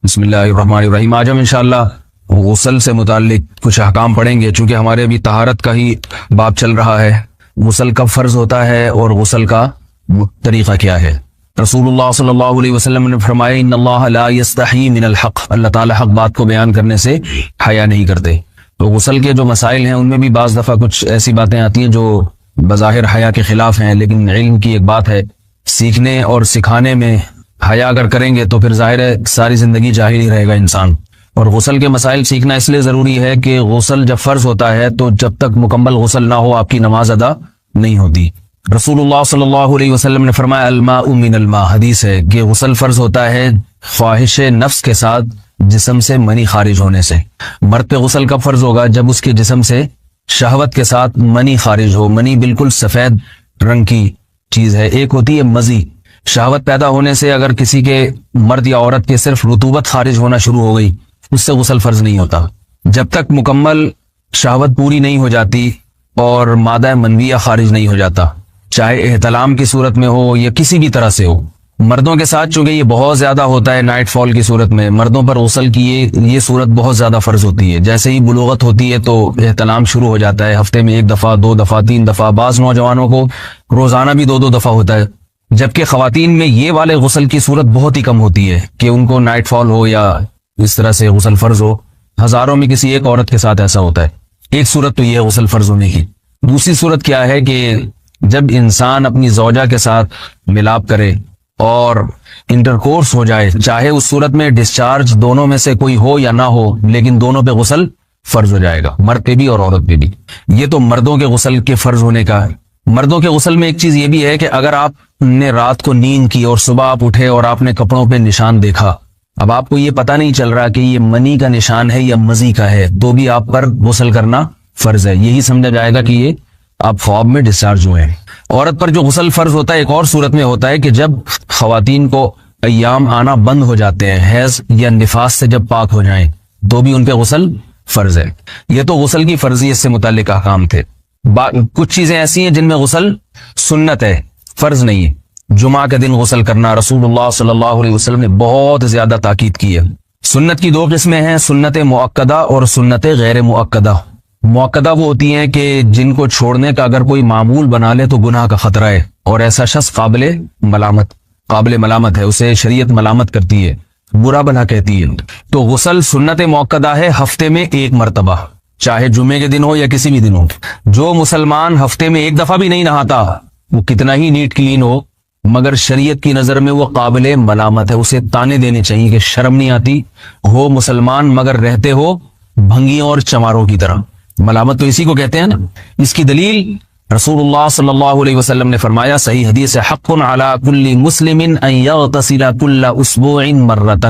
بسم اللہ الرحمن الرحیم۔ آج ہم انشاءاللہ غسل سے متعلق کچھ احکام پڑھیں گے، چونکہ ہمارے ابھی طہارت کا ہی باب چل رہا ہے۔ غسل کب فرض ہوتا ہے اور غسل کا طریقہ کیا ہے؟ رسول اللہ صلی اللہ علیہ وسلم نے فرمایا ان اللہ لا یستحی من الحق، اللہ تعالی حق بات کو بیان کرنے سے حیا نہیں کرتے۔ تو غسل کے جو مسائل ہیں ان میں بھی بعض دفعہ کچھ ایسی باتیں آتی ہیں جو بظاہر حیا کے خلاف ہیں، لیکن علم کی ایک بات ہے، سیکھنے اور سکھانے میں حیا اگر کریں گے تو پھر ظاہر ہے ساری زندگی جاہل ہی رہے گا انسان۔ اور غسل کے مسائل سیکھنا اس لیے ضروری ہے کہ غسل جب فرض ہوتا ہے تو جب تک مکمل غسل نہ ہو آپ کی نماز ادا نہیں ہوتی۔ رسول اللہ صلی اللہ علیہ وسلم نے فرمایا الماء من الماء، حدیث ہے کہ غسل فرض ہوتا ہے خواہش نفس کے ساتھ جسم سے منی خارج ہونے سے۔ مرد پہ غسل کب فرض ہوگا؟ جب اس کے جسم سے شہوت کے ساتھ منی خارج ہو۔ منی بالکل سفید رنگ کی چیز ہے، ایک ہوتی ہے مزی۔ شہوت پیدا ہونے سے اگر کسی کے مرد یا عورت کے صرف رطوبت خارج ہونا شروع ہو گئی، اس سے غسل فرض نہیں ہوتا۔ جب تک مکمل شہوت پوری نہیں ہو جاتی اور مادہ منویہ خارج نہیں ہو جاتا، چاہے احتلام کی صورت میں ہو یا کسی بھی طرح سے ہو۔ مردوں کے ساتھ چونکہ یہ بہت زیادہ ہوتا ہے، نائٹ فال کی صورت میں مردوں پر غسل کی یہ صورت بہت زیادہ فرض ہوتی ہے۔ جیسے ہی بلوغت ہوتی ہے تو احتلام شروع ہو جاتا ہے، ہفتے میں 1 دفعہ 2 دفعہ 3 دفعہ، بعض نوجوانوں کو روزانہ بھی 2 دفعہ ہوتا ہے، جبکہ خواتین میں یہ والے غسل کی صورت بہت ہی کم ہوتی ہے کہ ان کو نائٹ فال ہو یا اس طرح سے غسل فرض ہو۔ ہزاروں میں کسی ایک عورت کے ساتھ ایسا ہوتا ہے۔ ایک صورت تو یہ ہے غسل فرض ہونے کی۔ دوسری صورت کیا ہے کہ جب انسان اپنی زوجہ کے ساتھ ملاپ کرے اور انٹرکورس ہو جائے، چاہے اس صورت میں ڈسچارج دونوں میں سے کوئی ہو یا نہ ہو، لیکن دونوں پہ غسل فرض ہو جائے گا، مرد پہ بھی اور عورت پہ بھی۔ یہ تو مردوں کے غسل کے فرض ہونے کا ہے۔ مردوں کے غسل میں ایک چیز یہ بھی ہے کہ اگر آپ نے رات کو نیند کی اور صبح آپ اٹھے اور آپ نے کپڑوں پہ نشان دیکھا، اب آپ کو یہ پتہ نہیں چل رہا کہ یہ منی کا نشان ہے یا مزی کا ہے، تو بھی آپ پر غسل کرنا فرض ہے۔ یہی سمجھا جائے گا کہ یہ آپ خواب میں ڈسچارج ہوئے ہیں۔ عورت پر جو غسل فرض ہوتا ہے ایک اور صورت میں ہوتا ہے کہ جب خواتین کو ایام آنا بند ہو جاتے ہیں، حیض یا نفاس سے جب پاک ہو جائیں، تو بھی ان پہ غسل فرض ہے۔ یہ تو غسل کی فرضیت سے متعلق احکام تھے۔ کچھ چیزیں ایسی ہیں جن میں غسل سنت ہے، فرض نہیں ہے۔ جمعہ کے دن غسل کرنا رسول اللہ صلی اللہ علیہ وسلم نے بہت زیادہ تاکید کی ہے۔ سنت کی 2 قسمیں ہیں، سنت مؤکدہ اور سنت غیر مؤکدہ۔ مؤکدہ وہ ہوتی ہیں کہ جن کو چھوڑنے کا اگر کوئی معمول بنا لے تو گناہ کا خطرہ ہے، اور ایسا شخص قابل ملامت ہے، اسے شریعت ملامت کرتی ہے، برا بھلا کہتی ہے۔ تو غسل سنت مؤکدہ ہے ہفتے میں 1 مرتبہ، چاہے جمعے کے دن ہو یا کسی بھی دن ہو۔ جو مسلمان ہفتے میں 1 دفعہ بھی نہیں نہاتا، وہ کتنا ہی نیٹ کلین ہو، مگر شریعت کی نظر میں وہ قابل ملامت ہے، اسے تانے دینے چاہیے کہ شرم نہیں آتی ہو مسلمان مگر رہتے ہو بھنگیوں اور چماروں کی طرح۔ ملامت تو اسی کو کہتے ہیں نا۔ اس کی دلیل رسول اللہ صلی اللہ علیہ وسلم نے فرمایا، صحیح حدیث ہے، حق علی کل مسلم ان یغتسل کل اسبوع مرۃ،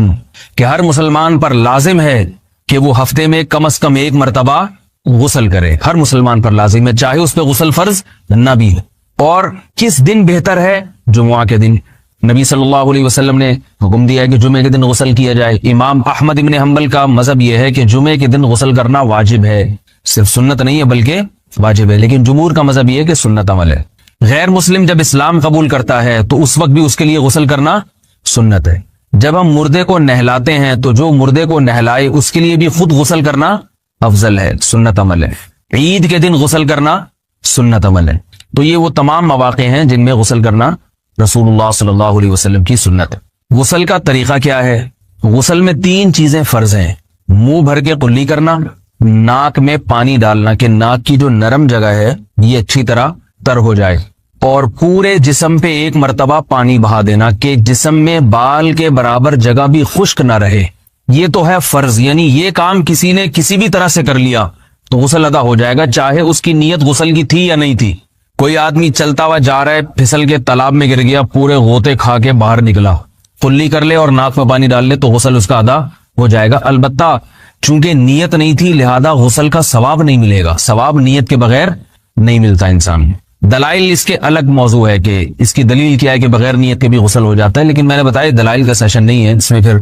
کہ ہر مسلمان پر لازم ہے کہ وہ ہفتے میں کم از کم 1 مرتبہ غسل کرے۔ ہر مسلمان پر لازم ہے، چاہے اس پہ غسل فرض نہ بھی ہے۔ اور کس دن بہتر ہے؟ جمعہ کے دن۔ نبی صلی اللہ علیہ وسلم نے حکم دیا ہے کہ جمعے کے دن غسل کیا جائے۔ امام احمد ابن حنبل کا مذہب یہ ہے کہ جمعے کے دن غسل کرنا واجب ہے، صرف سنت نہیں ہے بلکہ واجب ہے، لیکن جمہور کا مذہب یہ ہے کہ سنت عمل ہے۔ غیر مسلم جب اسلام قبول کرتا ہے تو اس وقت بھی اس کے لیے غسل کرنا سنت ہے۔ جب ہم مردے کو نہلاتے ہیں تو جو مردے کو نہلائے اس کے لیے بھی خود غسل کرنا افضل ہے، سنت عمل ہے۔ عید کے دن غسل کرنا سنت عمل ہے۔ تو یہ وہ تمام مواقع ہیں جن میں غسل کرنا رسول اللہ صلی اللہ علیہ وسلم کی سنت ہے۔ غسل کا طریقہ کیا ہے؟ غسل میں 3 چیزیں فرض ہیں، منہ بھر کے قلی کرنا، ناک میں پانی ڈالنا کہ ناک کی جو نرم جگہ ہے یہ اچھی طرح تر ہو جائے، اور پورے جسم پہ 1 مرتبہ پانی بہا دینا کہ جسم میں بال کے برابر جگہ بھی خشک نہ رہے۔ یہ تو ہے فرض، یعنی یہ کام کسی نے کسی بھی طرح سے کر لیا تو غسل ادا ہو جائے گا، چاہے اس کی نیت غسل کی تھی یا نہیں تھی۔ کوئی آدمی چلتا ہوا جا رہا ہے، پھسل کے تالاب میں گر گیا، پورے غوطے کھا کے باہر نکلا، قلی کر لے اور ناک میں پانی ڈال لے تو غسل اس کا ادا ہو جائے گا۔ البتہ چونکہ نیت نہیں تھی لہذا غسل کا ثواب نہیں ملے گا، ثواب نیت کے بغیر نہیں ملتا انسان۔ دلائل اس کے الگ موضوع ہے کہ اس کی دلیل کیا ہے کہ بغیر نیت کے بھی غسل ہو جاتا ہے، لیکن میں نے بتایا دلائل کا سیشن نہیں ہے، اس میں پھر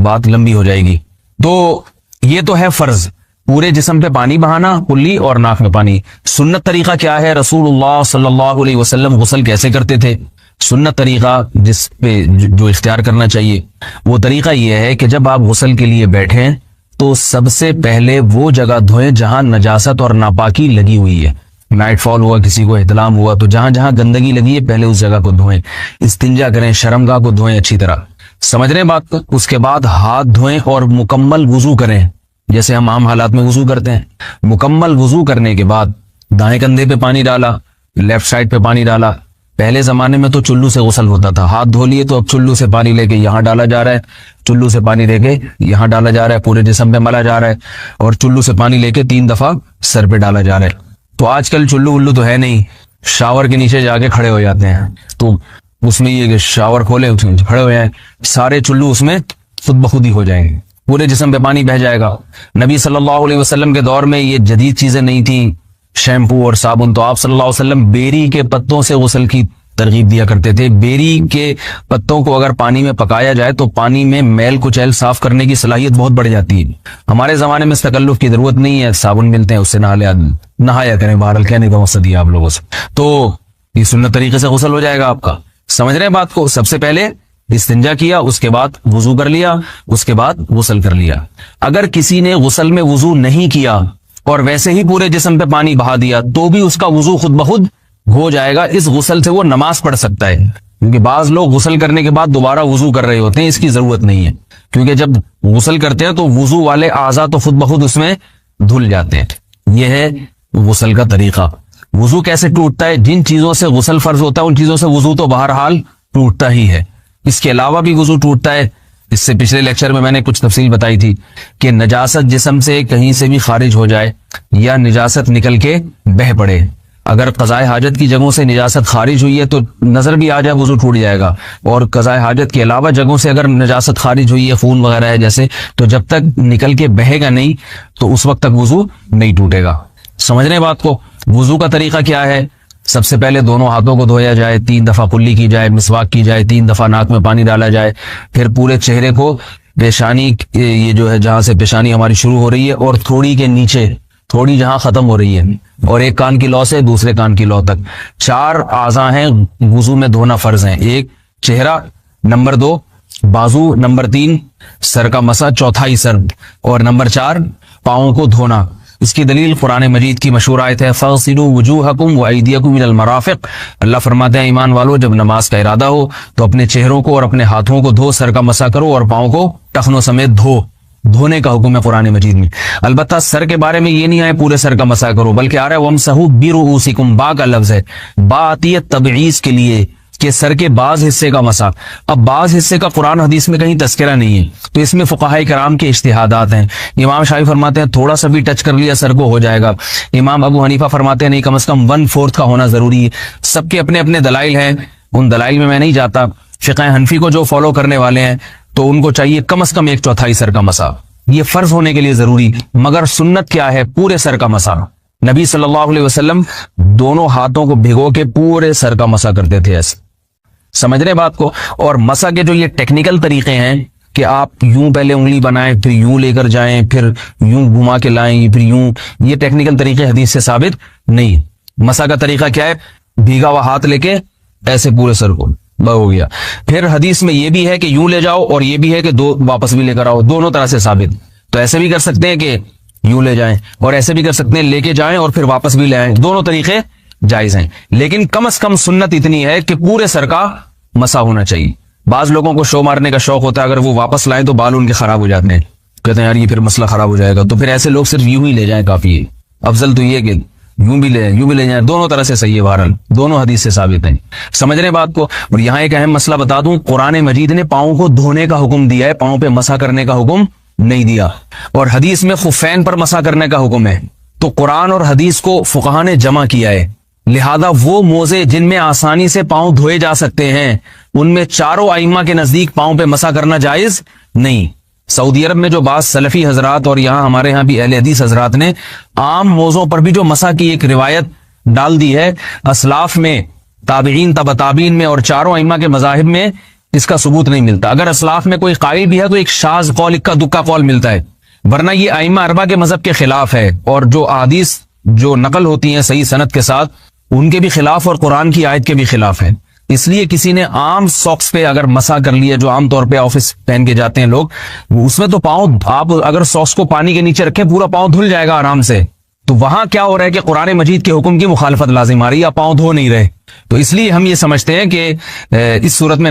بات لمبی ہو جائے گی۔ تو یہ تو ہے فرض، پورے جسم پہ پانی بہانا، کلی اور ناک میں پانی۔ سنت طریقہ کیا ہے؟ رسول اللہ صلی اللہ علیہ وسلم غسل کیسے کرتے تھے؟ سنت طریقہ جس پہ جو اختیار کرنا چاہیے وہ طریقہ یہ ہے کہ جب آپ غسل کے لیے بیٹھیں تو سب سے پہلے وہ جگہ دھوئیں جہاں نجاست اور ناپاکی لگی ہوئی ہے. نائٹ فال ہوا, کسی کو احتلام ہوا, تو جہاں جہاں گندگی لگی ہے پہلے اس جگہ کو دھوئیں. استنجا کریں, شرمگاہ کو دھوئیں اچھی طرح. سمجھ رہے ہیں بات کو؟ اس کے بعد ہاتھ دھوئیں اور مکمل وضو کریں جیسے ہم عام حالات میں وضو کرتے ہیں. مکمل وضو کرنے کے بعد دائیں کندھے پہ پانی ڈالا, لیفٹ سائڈ پہ پانی ڈالا. پہلے زمانے میں تو چلو سے غسل ہوتا تھا, ہاتھ دھو لیے تو اب چلو سے پانی لے کے یہاں ڈالا جا رہا ہے, چلو سے پانی لے کے یہاں ڈالا جا رہا ہے, پورے جسم پہ ملا جا رہا ہے, اور چلو سے پانی لے کے 3 دفعہ سر پہ ڈالا جا رہا ہے. تو آج کل چلو ولو تو ہے نہیں, شاور کے نیچے جا کے کھڑے ہو جاتے ہیں. تو اس میں یہ کہ شاور کھولے کھڑے ہوئے ہیں, سارے چلو اس میں خود بخود ہی ہو جائیں گے, پورے جسم پہ پانی بہ جائے گا. نبی صلی اللہ علیہ وسلم کے دور میں یہ جدید چیزیں نہیں تھیں, شیمپو اور صابن. تو آپ صلی اللہ علیہ وسلم بیری کے پتوں سے غسل کی ترغیب دیا کرتے تھے. بیری کے پتوں کو اگر پانی میں پکایا جائے تو پانی میں میل کچیل صاف کرنے کی صلاحیت بہت بڑھ جاتی ہے. ہمارے زمانے میں اس تکلف کی ضرورت نہیں ہے, صابن ملتے ہیں اس سے نہایا کریں. بہرحال کہنے کا مقصد یہ آپ لوگوں سے, تو یہ سنت طریقے سے غسل ہو جائے گا آپ کا. سمجھ رہے ہیں بات کو؟ سب سے پہلے استنجا کیا, اس کے بعد وضو کر لیا, اس کے بعد غسل کر لیا. اگر کسی نے غسل میں وضو نہیں کیا اور ویسے ہی پورے جسم پہ پانی بہا دیا تو بھی اس کا وضو خود بخود ہو جائے گا. اس غسل سے وہ نماز پڑھ سکتا ہے, کیونکہ بعض لوگ غسل کرنے کے بعد دوبارہ وضو کر رہے ہوتے ہیں. اس کی ضرورت نہیں ہے, کیونکہ جب غسل کرتے ہیں تو وضو والے اعضاء تو خود بخود اس میں دھل جاتے ہیں. یہ ہے غسل کا طریقہ. وضو کیسے ٹوٹتا ہے؟ جن چیزوں سے غسل فرض ہوتا ہے ان چیزوں سے وضو تو بہرحال ٹوٹتا ہی ہے. اس کے علاوہ بھی وضو ٹوٹتا ہے. اس سے پچھلے لیکچر میں نے کچھ تفصیل بتائی تھی کہ نجاست جسم سے کہیں سے بھی خارج ہو جائے یا نجاست نکل کے بہہ پڑے. اگر قضائے حاجت کی جگہوں سے نجاست خارج ہوئی ہے تو نظر بھی آ جائے وضو ٹوٹ جائے گا, اور قضائے حاجت کے علاوہ جگہوں سے اگر نجاست خارج ہوئی ہے, خون وغیرہ ہے جیسے, تو جب تک نکل کے بہے گا نہیں تو اس وقت تک وضو نہیں ٹوٹے گا. سمجھ رہے ہیں بات کو؟ وضو کا طریقہ کیا ہے؟ سب سے پہلے دونوں ہاتھوں کو دھویا جائے, 3 دفعہ کلی کی جائے, مسواک کی جائے, 3 دفعہ ناک میں پانی ڈالا جائے. پھر پورے چہرے کو, پیشانی یہ جو ہے جہاں سے پیشانی ہماری شروع ہو رہی ہے اور تھوڑی کے نیچے تھوڑی جہاں ختم ہو رہی ہے, اور ایک کان کی لو سے دوسرے کان کی لو تک 4 اعضاء ہیں وضو میں دھونا فرض ہیں. 1 چہرہ, نمبر 2 بازو, نمبر 3 سر کا مسا, چوتھائی سر, اور نمبر 4 پاؤں کو دھونا. اس کی دلیل قرآن مجید کی مشہور آیت ہے فَاغْسِلُوا وُجُوهَكُمْ وَأَيْدِيَكُمْ إِلَى الْمَرَافِقِ. اللہ فرماتے ہیں ایمان والو, جب نماز کا ارادہ ہو تو اپنے چہروں کو اور اپنے ہاتھوں کو دھو, سر کا مسا کرو اور پاؤں کو ٹخنوں سمیت دھونے کا حکم ہے قرآن مجید میں. البتہ سر کے بارے میں یہ نہیں آئے پورے سر کا مسا کرو, بلکہ آ رہا ہے وَامْسَحُوا بِرُؤُوسِكُمْ. با کا لفظ ہے, با آتی ہے تبعیض کے لیے کہ سر کے بعض حصے کا مسا. اب بعض حصے کا قرآن حدیث میں کہیں تذکرہ نہیں ہے, تو اس میں فقہاء کرام کے اجتہادات ہیں. امام شافعی فرماتے ہیں تھوڑا سا بھی ٹچ کر لیا سر کو ہو جائے گا. امام ابو حنیفہ فرماتے ہیں نہیں, کم از کم 1/4 کا ہونا ضروری ہے. سب کے اپنے اپنے دلائل ہیں, ان دلائل میں نہیں جاتا. فقہ حنفی کو جو فالو کرنے والے ہیں تو ان کو چاہیے کم از کم 1/4 سر کا مسا, یہ فرض ہونے کے لیے ضروری. مگر سنت کیا ہے؟ پورے سر کا مسا. نبی صلی اللہ علیہ وسلم دونوں ہاتھوں کو بھگو کے پورے سر کا مسا کرتے تھے ایسے. سمجھ رہے بات کو؟ اور مسا کے جو یہ ٹیکنیکل طریقے ہیں کہ آپ یوں پہلے انگلی بنائیں, پھر یوں لے کر جائیں, پھر یوں گھما کے لائیں, پھر یوں, یہ ٹیکنیکل طریقے حدیث سے ثابت نہیں. مسا کا طریقہ کیا ہے؟ بھیگا ہوا ہاتھ لے کے ایسے پورے سر کو ہو گیا. پھر حدیث میں یہ بھی ہے کہ یوں لے جاؤ اور یہ بھی ہے کہ 2 واپس بھی لے کر آؤ, دونوں طرح سے ثابت. تو ایسے بھی کر سکتے ہیں کہ یوں لے جائیں, اور ایسے بھی کر سکتے ہیں لے کے جائیں اور پھر واپس بھی لے آئیں, دونوں طریقے جائز ہیں. لیکن کم از کم سنت اتنی ہے کہ پورے سر کا مسا ہونا چاہیے. بعض لوگوں کو شو مارنے کا شوق ہوتا ہے, اگر وہ واپس لائیں تو بال ان کے خراب ہو جاتے ہیں, کہتے ہیں یار یہ پھر مسئلہ خراب ہو جائے گا. تو پھر ایسے لوگ صرف یوں ہی لے جائیں کافی ہے. افضل تو یہ کہ یوں بھی لے جائیں, دونوں طرح سے صحیح ہے. بہرحال دونوں حدیث سے ثابت ہیں. سمجھ رہے بات کو؟ اور یہاں ایک اہم مسئلہ بتا دوں, قرآن مجید نے پاؤں کو دھونے کا حکم دیا ہے, پاؤں پہ مسا کرنے کا حکم نہیں دیا. اور حدیث میں خفین پر مسا کرنے کا حکم ہے. تو قرآن اور حدیث کو فقہاء نے جمع کیا ہے, لہذا وہ موزے جن میں آسانی سے پاؤں دھوئے جا سکتے ہیں ان میں چاروں ائمہ کے نزدیک پاؤں پہ مسا کرنا جائز نہیں. سعودی عرب میں جو بعض سلفی حضرات اور یہاں ہمارے ہاں بھی اہل حدیث حضرات نے عام موزوں پر بھی جو مسا کی ایک روایت ڈال دی ہے, اسلاف میں, تابعین, تبع تابعین میں اور چاروں ائمہ کے مذاہب میں اس کا ثبوت نہیں ملتا. اگر اسلاف میں کوئی قائل بھی ہے تو ایک شاذ قول, اکا دکا قول ملتا ہے, ورنہ یہ ائمہ اربعہ کے مذہب کے خلاف ہے. اور جو احادیث جو نقل ہوتی ہیں صحیح سند کے ساتھ ان کے بھی خلاف اور قرآن کی آیت کے بھی خلاف ہے. اس لیے کسی نے عام ساکس پہ اگر مسا کر لیا، جو عام طور پہ آفس پہن کے جاتے ہیں لوگ، اس میں تو پاؤں، آپ اگر ساکس کو پانی کے نیچے رکھیں پورا پاؤں دھل جائے گا آرام سے. تو وہاں کیا ہو رہا ہے کہ قرآن مجید کے حکم کی مخالفت لازم آ رہی ہے، آپ پاؤں دھو نہیں رہے. تو اس لیے ہم یہ سمجھتے ہیں کہ اس صورت میں